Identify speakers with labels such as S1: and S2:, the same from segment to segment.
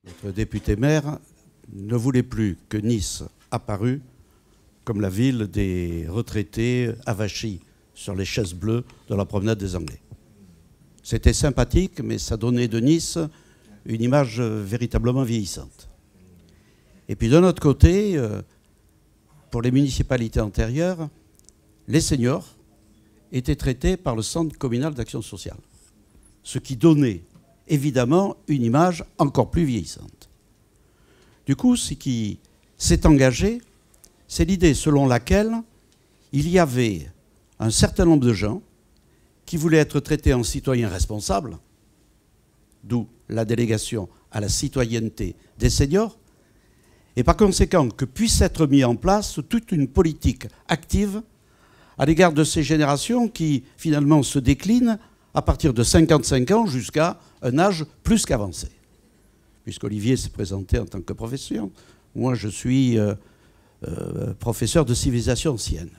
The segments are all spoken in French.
S1: Notre député-maire ne voulait plus que Nice apparût comme la ville des retraités avachis sur les chaises bleues de la promenade des Anglais. C'était sympathique, mais ça donnait de Nice une image véritablement vieillissante. Et puis de notre côté, pour les municipalités antérieures, les seniors étaient traités par le Centre communal d'action sociale, ce qui donnait évidemment une image encore plus vieillissante. Du coup, ce qui s'est engagé, c'est l'idée selon laquelle il y avait un certain nombre de gens qui voulaient être traités en citoyens responsables, d'où la délégation à la citoyenneté des seniors, et par conséquent que puisse être mis en place toute une politique active à l'égard de ces générations qui finalement se déclinent à partir de 55 ans jusqu'à un âge plus qu'avancé. Puisqu'Olivier s'est présenté en tant que professeur, moi je suis professeur de civilisation ancienne.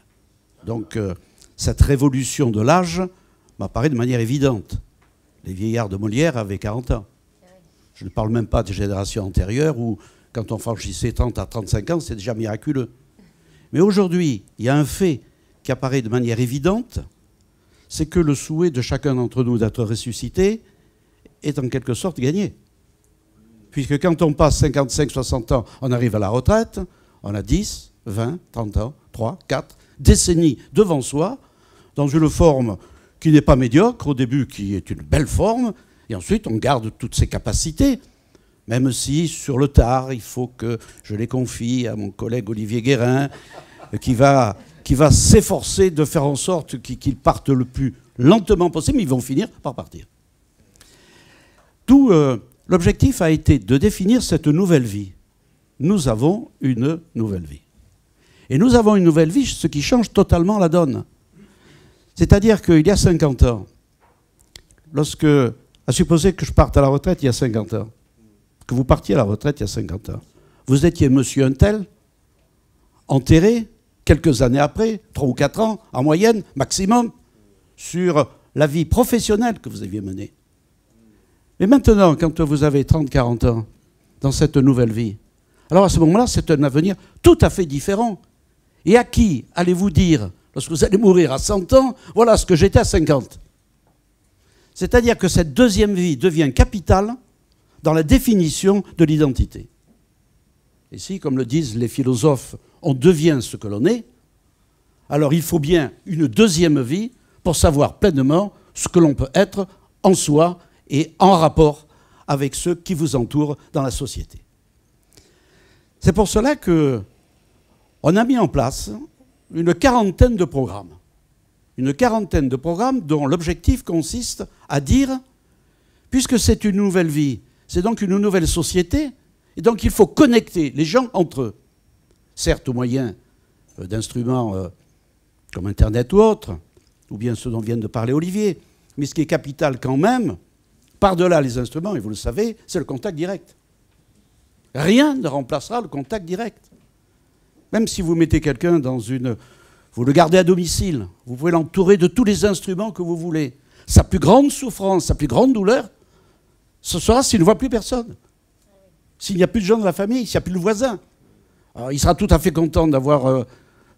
S1: Donc cette révolution de l'âge m'apparaît de manière évidente. Les vieillards de Molière avaient 40 ans. Je ne parle même pas des générations antérieures où, quand on franchissait 30 à 35 ans, c'est déjà miraculeux. Mais aujourd'hui, il y a un fait qui apparaît de manière évidente, c'est que le souhait de chacun d'entre nous d'être ressuscité est en quelque sorte gagné. Puisque quand on passe 55, 60 ans, on arrive à la retraite, on a 10, 20, 30 ans, 3, 4 décennies devant soi, dans une forme qui n'est pas médiocre, au début qui est une belle forme, et ensuite on garde toutes ses capacités, même si sur le tard, il faut que je les confie à mon collègue Olivier Guérin, qui va s'efforcer de faire en sorte qu'ils partent le plus lentement possible, mais ils vont finir par partir. D'où l'objectif a été de définir cette nouvelle vie. Nous avons une nouvelle vie. Et nous avons une nouvelle vie, ce qui change totalement la donne. C'est-à-dire qu'il y a 50 ans, à supposer que je parte à la retraite il y a 50 ans, que vous partiez à la retraite il y a 50 ans, vous étiez monsieur un tel, enterré, quelques années après, 3 ou 4 ans, en moyenne, maximum, sur la vie professionnelle que vous aviez menée. Mais maintenant, quand vous avez 30, 40 ans, dans cette nouvelle vie, alors à ce moment-là, c'est un avenir tout à fait différent. Et à qui allez-vous dire, lorsque vous allez mourir à 100 ans, voilà ce que j'étais à 50? C'est-à-dire que cette deuxième vie devient capitale dans la définition de l'identité. Et si, comme le disent les philosophes, on devient ce que l'on est, alors il faut bien une deuxième vie pour savoir pleinement ce que l'on peut être en soi et en rapport avec ceux qui vous entourent dans la société. C'est pour cela qu'on a mis en place une quarantaine de programmes. Une quarantaine de programmes dont l'objectif consiste à dire, puisque c'est une nouvelle vie, c'est donc une nouvelle société, et donc il faut connecter les gens entre eux. Certes au moyen d'instruments comme Internet ou autres, ou bien ceux dont vient de parler Olivier, mais ce qui est capital quand même, par-delà les instruments, et vous le savez, c'est le contact direct. Rien ne remplacera le contact direct. Même si vous mettez quelqu'un dans vous le gardez à domicile, vous pouvez l'entourer de tous les instruments que vous voulez. Sa plus grande souffrance, sa plus grande douleur, ce sera s'il ne voit plus personne. S'il n'y a plus de gens de la famille, s'il n'y a plus de voisins. Alors, il sera tout à fait content d'avoir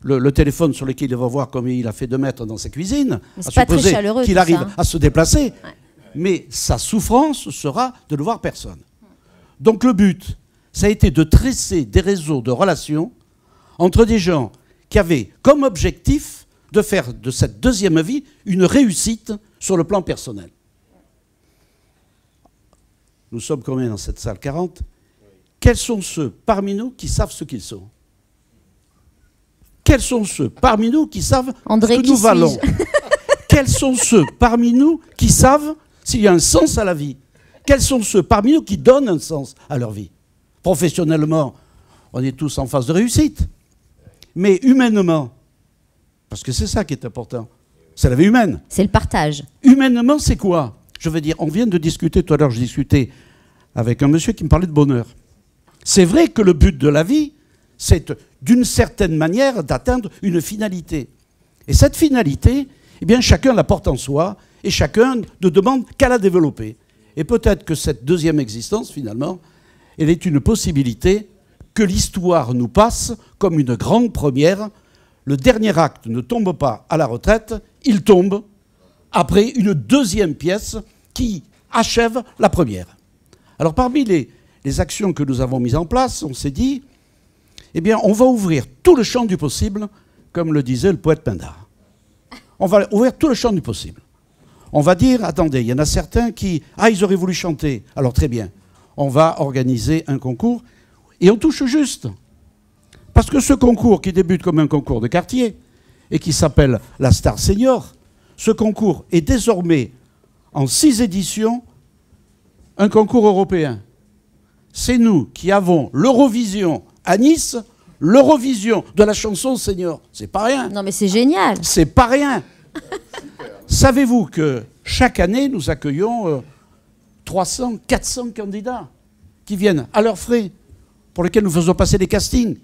S1: le téléphone sur lequel il va voir comme il a fait 2 mètres dans sa cuisine, à supposer qu'il arrive à se déplacer. Ouais. Mais sa souffrance sera de ne voir personne. Donc le but, ça a été de tresser des réseaux de relations entre des gens qui avaient comme objectif de faire de cette deuxième vie une réussite sur le plan personnel. Nous sommes combien dans cette salle? 40. Quels sont ceux parmi nous qui savent ce qu'ils sont? Quels sont ceux parmi nous qui savent
S2: André,
S1: ce que nous valons? Quels sont ceux parmi nous qui savent s'il y a un sens à la vie? Quels sont ceux parmi nous qui donnent un sens à leur vie? Professionnellement, on est tous en phase de réussite. Mais humainement, parce que c'est ça qui est important, c'est la vie humaine.
S2: C'est le partage.
S1: Humainement, c'est quoi? Je veux dire, on vient de discuter, tout à l'heure, je discutais avec un monsieur qui me parlait de bonheur. C'est vrai que le but de la vie, c'est d'une certaine manière d'atteindre une finalité. Et cette finalité, eh bien, chacun la porte en soi et chacun ne demande qu'à la développer. Et peut-être que cette deuxième existence, finalement, elle est une possibilité que l'histoire nous passe comme une grande première. Le dernier acte ne tombe pas à la retraite, il tombe après une deuxième pièce qui achève la première. Alors parmi les actions que nous avons mises en place, on s'est dit, eh bien, on va ouvrir tout le champ du possible, comme le disait le poète Pindare. On va ouvrir tout le champ du possible. On va dire, attendez, il y en a certains qui, ils auraient voulu chanter. Alors très bien, on va organiser un concours et on touche juste. Parce que ce concours qui débute comme un concours de quartier et qui s'appelle la Star Senior, ce concours est désormais, en 6 éditions, un concours européen. C'est nous qui avons l'Eurovision à Nice, l'Eurovision de la chanson senior. C'est pas rien.
S2: Non mais c'est génial.
S1: C'est pas rien. Savez-vous que chaque année, nous accueillons 300, 400 candidats qui viennent à leurs frais, pour lesquels nous faisons passer des castings,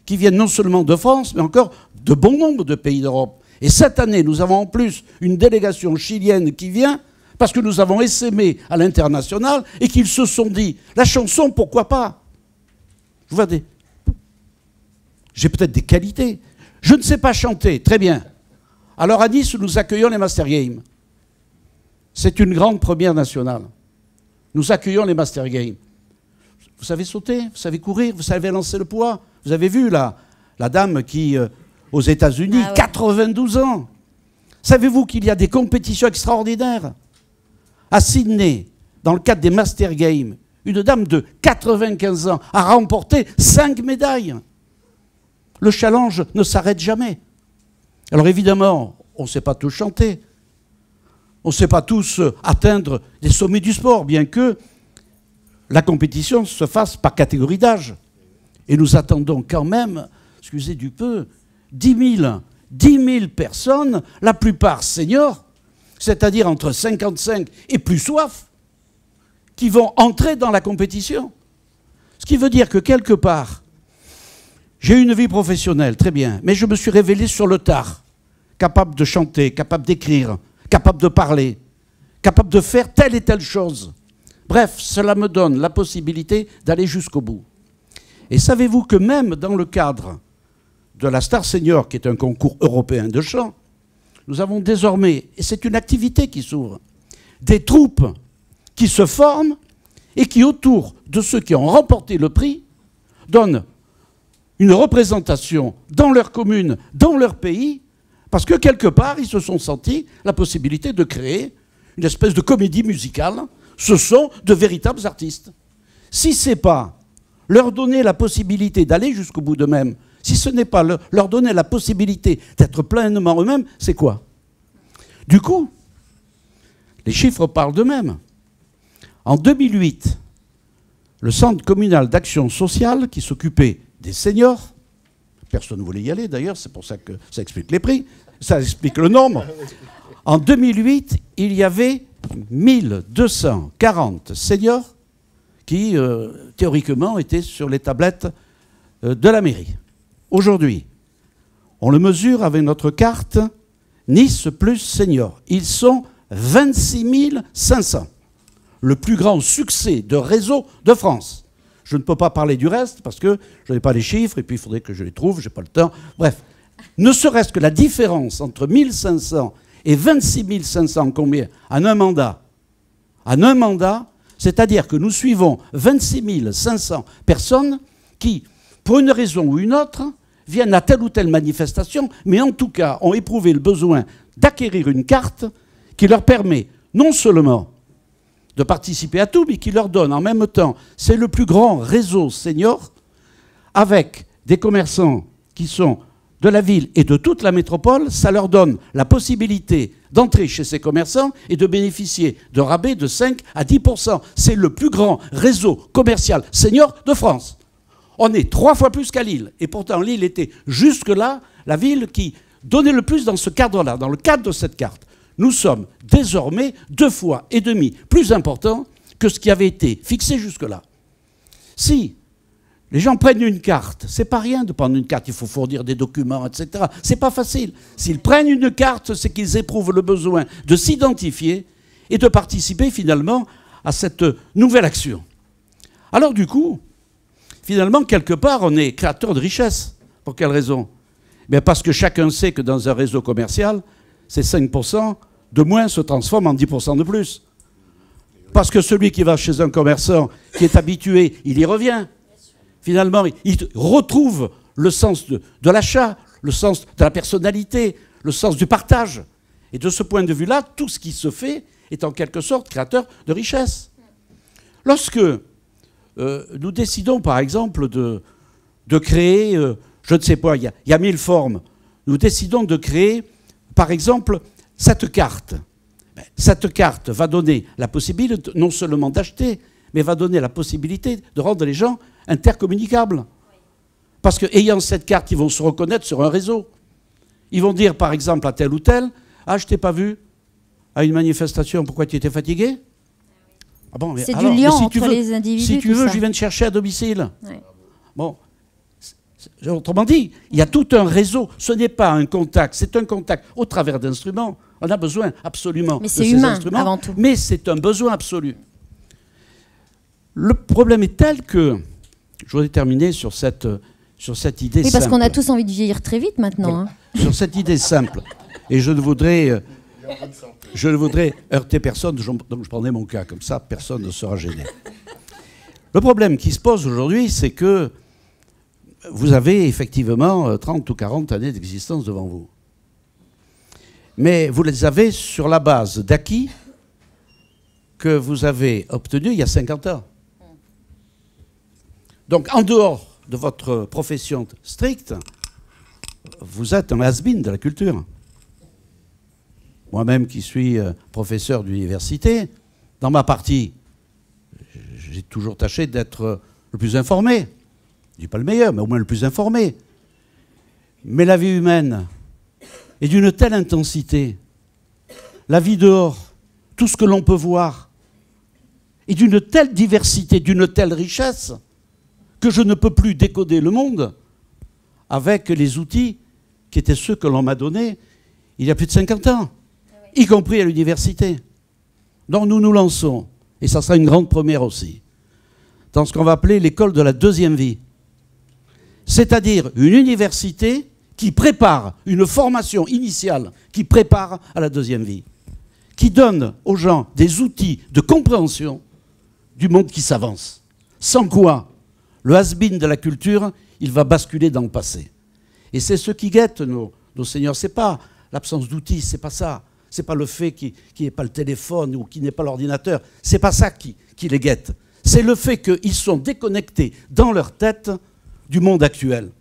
S1: qui viennent non seulement de France, mais encore de bon nombre de pays d'Europe. Et cette année, nous avons en plus une délégation chilienne qui vient, parce que nous avons essaimé à l'international et qu'ils se sont dit, la chanson, pourquoi pas? Je vois j'ai peut-être des qualités. Je ne sais pas chanter, très bien. Alors à Nice, nous accueillons les Master Games. C'est une grande première nationale. Nous accueillons les Master Games. Vous savez sauter, vous savez courir, vous savez lancer le poids. Vous avez vu la dame qui, aux États-Unis, 92 ans. Savez-vous qu'il y a des compétitions extraordinaires? À Sydney, dans le cadre des Master Games, une dame de 95 ans a remporté 5 médailles. Le challenge ne s'arrête jamais. Alors évidemment, on ne sait pas tous chanter. On ne sait pas tous atteindre des sommets du sport, bien que la compétition se fasse par catégorie d'âge. Et nous attendons quand même, excusez du peu, 10 000 personnes, la plupart seniors, c'est-à-dire entre 55 et plus soif, qui vont entrer dans la compétition. Ce qui veut dire que quelque part, j'ai eu une vie professionnelle, très bien, mais je me suis révélé sur le tard, capable de chanter, capable d'écrire, capable de parler, capable de faire telle et telle chose. Bref, cela me donne la possibilité d'aller jusqu'au bout. Et savez-vous que même dans le cadre de la Star Senior, qui est un concours européen de chant, nous avons désormais, et c'est une activité qui s'ouvre, des troupes qui se forment et qui, autour de ceux qui ont remporté le prix, donnent une représentation dans leur commune, dans leur pays, parce que quelque part, ils se sont sentis la possibilité de créer une espèce de comédie musicale. Ce sont de véritables artistes. Si ce n'est pas leur donner la possibilité d'aller jusqu'au bout d'eux-mêmes, si ce n'est pas leur donner la possibilité d'être pleinement eux-mêmes, c'est quoi? Du coup, les chiffres parlent d'eux-mêmes. En 2008, le Centre communal d'action sociale qui s'occupait des seniors, personne ne voulait y aller d'ailleurs, c'est pour ça que ça explique les prix, ça explique le nombre. En 2008, il y avait 1240 seniors qui, théoriquement, étaient sur les tablettes de la mairie. Aujourd'hui, on le mesure avec notre carte Nice plus seniors. Ils sont 26 500. Le plus grand succès de réseau de France. Je ne peux pas parler du reste parce que je n'ai pas les chiffres et puis il faudrait que je les trouve, je n'ai pas le temps. Bref, ne serait-ce que la différence entre 1500 et 26 500 combien? En un mandat. En un mandat, c'est-à-dire que nous suivons 26 500 personnes qui, pour une raison ou une autre, viennent à telle ou telle manifestation, mais en tout cas ont éprouvé le besoin d'acquérir une carte qui leur permet non seulement de participer à tout, mais qui leur donne en même temps, c'est le plus grand réseau senior, avec des commerçants qui sont de la ville et de toute la métropole, ça leur donne la possibilité d'entrer chez ces commerçants et de bénéficier de rabais de 5 à 10%. C'est le plus grand réseau commercial senior de France. On est 3 fois plus qu'à Lille. Et pourtant, Lille était jusque-là la ville qui donnait le plus dans ce cadre-là, dans le cadre de cette carte. Nous sommes désormais 2,5 fois plus importants que ce qui avait été fixé jusque-là. Si les gens prennent une carte, c'est pas rien de prendre une carte, il faut fournir des documents, etc. C'est pas facile. S'ils prennent une carte, c'est qu'ils éprouvent le besoin de s'identifier et de participer finalement à cette nouvelle action. Alors du coup, finalement, quelque part, on est créateur de richesse. Pour quelle raison? Bien parce que chacun sait que dans un réseau commercial, ces 5% de moins se transforment en 10% de plus. Parce que celui qui va chez un commerçant qui est habitué, il y revient. Finalement, il retrouve le sens de l'achat, le sens de la personnalité, le sens du partage. Et de ce point de vue-là, tout ce qui se fait est en quelque sorte créateur de richesse. Lorsque nous décidons, par exemple, de créer, je ne sais pas, il y a 1000 formes, nous décidons de créer, par exemple, cette carte. Cette carte va donner la possibilité non seulement d'acheter, mais va donner la possibilité de rendre les gens intercommunicables. Parce qu'ayant cette carte, ils vont se reconnaître sur un réseau. Ils vont dire, par exemple, à tel ou tel, « Ah, je t'ai pas vu à une manifestation, pourquoi tu étais fatigué ?» Ah bon,
S2: c'est du lien entre les individus.
S1: Si tu veux, je viens te chercher à domicile. Ouais. Bon, autrement dit, il y a tout un réseau. Ce n'est pas un contact, c'est un contact au travers d'instruments. On a besoin absolument de ces instruments, avant tout. Mais c'est un besoin absolu. Le problème est tel que, je voudrais terminer sur cette idée simple.
S2: Oui, parce qu'on a tous envie de vieillir très vite maintenant.
S1: Voilà. Hein. Sur cette idée simple. Et je ne voudrais heurter personne, donc je prendrai mon cas, comme ça personne ne sera gêné. Le problème qui se pose aujourd'hui, c'est que vous avez effectivement 30 ou 40 années d'existence devant vous. Mais vous les avez sur la base d'acquis que vous avez obtenus il y a 50 ans. Donc en dehors de votre profession stricte, vous êtes un has-been de la culture. Moi-même qui suis professeur d'université, dans ma partie, j'ai toujours tâché d'être le plus informé. Je ne dis pas le meilleur, mais au moins le plus informé. Mais la vie humaine est d'une telle intensité, la vie dehors, tout ce que l'on peut voir, est d'une telle diversité, d'une telle richesse, que je ne peux plus décoder le monde avec les outils qui étaient ceux que l'on m'a donnés il y a plus de 50 ans, y compris à l'université. Donc nous nous lançons, et ça sera une grande première aussi, dans ce qu'on va appeler l'école de la deuxième vie. C'est-à-dire une université qui prépare une formation initiale, qui prépare à la deuxième vie, qui donne aux gens des outils de compréhension du monde qui s'avance. Sans quoi, le has-been de la culture, il va basculer dans le passé. Et c'est ce qui guette nos seigneurs. Ce n'est pas l'absence d'outils, ce n'est pas ça. Ce n'est pas le fait qu'il n'y ait pas le téléphone ou qu'il n'y ait pas l'ordinateur. Ce n'est pas ça qui les guette. C'est le fait qu'ils sont déconnectés dans leur tête du monde actuel.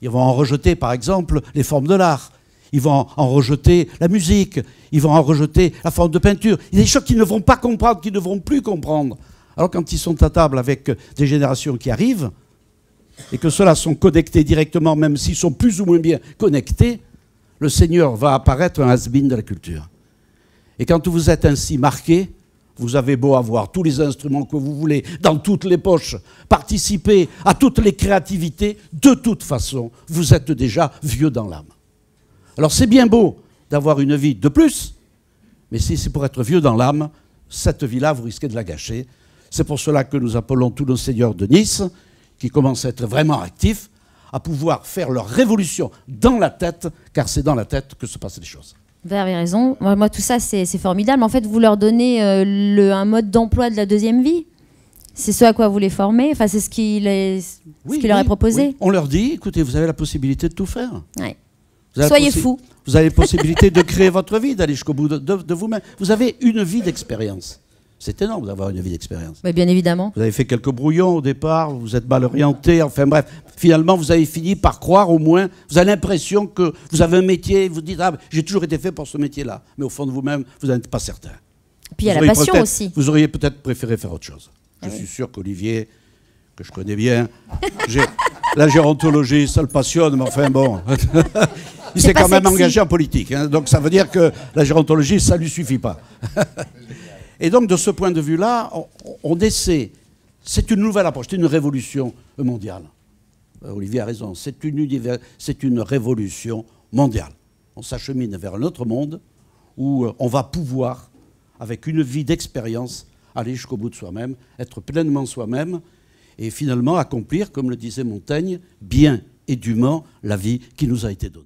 S1: Ils vont en rejeter, par exemple, les formes de l'art. Ils vont en rejeter la musique. Ils vont en rejeter la forme de peinture. Il y a des choses qu'ils ne vont pas comprendre, qu'ils ne devront plus comprendre. Alors quand ils sont à table avec des générations qui arrivent, et que ceux-là sont connectés directement, même s'ils sont plus ou moins bien connectés, le Seigneur va apparaître un has-been de la culture. Et quand vous êtes ainsi marqué, vous avez beau avoir tous les instruments que vous voulez, dans toutes les poches, participer à toutes les créativités, de toute façon, vous êtes déjà vieux dans l'âme. Alors c'est bien beau d'avoir une vie de plus, mais si c'est pour être vieux dans l'âme, cette vie-là, vous risquez de la gâcher. C'est pour cela que nous appelons tous nos seigneurs de Nice, qui commencent à être vraiment actifs, à pouvoir faire leur révolution dans la tête, car c'est dans la tête que se passent les choses.
S2: Vous avez raison. Moi, tout ça, c'est formidable. En fait, vous leur donnez un mode d'emploi de la deuxième vie. C'est ce à quoi vous les formez. Enfin, c'est ce qui leur est proposé.
S1: Oui. On leur dit, écoutez, vous avez la possibilité de tout faire.
S2: Ouais. Soyez fous.
S1: Vous avez la possibilité de créer votre vie, d'aller jusqu'au bout de vous-même. Vous avez une vie d'expérience. C'est énorme d'avoir une vie d'expérience.
S2: Mais bien évidemment.
S1: Vous avez fait quelques brouillons au départ, vous êtes mal orienté, enfin bref. Finalement, vous avez fini par croire au moins, vous avez l'impression que vous avez un métier, vous dites « Ah, j'ai toujours été fait pour ce métier-là ». Mais au fond de vous-même, vous n'êtes pas certain.
S2: Puis il y a la passion aussi.
S1: Vous auriez peut-être préféré faire autre chose. Je suis sûr qu'Olivier, que je connais bien, la gérontologie, ça le passionne, mais enfin bon... Il s'est quand même engagé en politique, hein, donc ça veut dire que la gérontologie, ça ne lui suffit pas. Et donc, de ce point de vue-là, on essaie. C'est une nouvelle approche, c'est une révolution mondiale. Olivier a raison, c'est une révolution mondiale. On s'achemine vers un autre monde où on va pouvoir, avec une vie d'expérience, aller jusqu'au bout de soi-même, être pleinement soi-même. et finalement accomplir, comme le disait Montaigne, bien et dûment la vie qui nous a été donnée.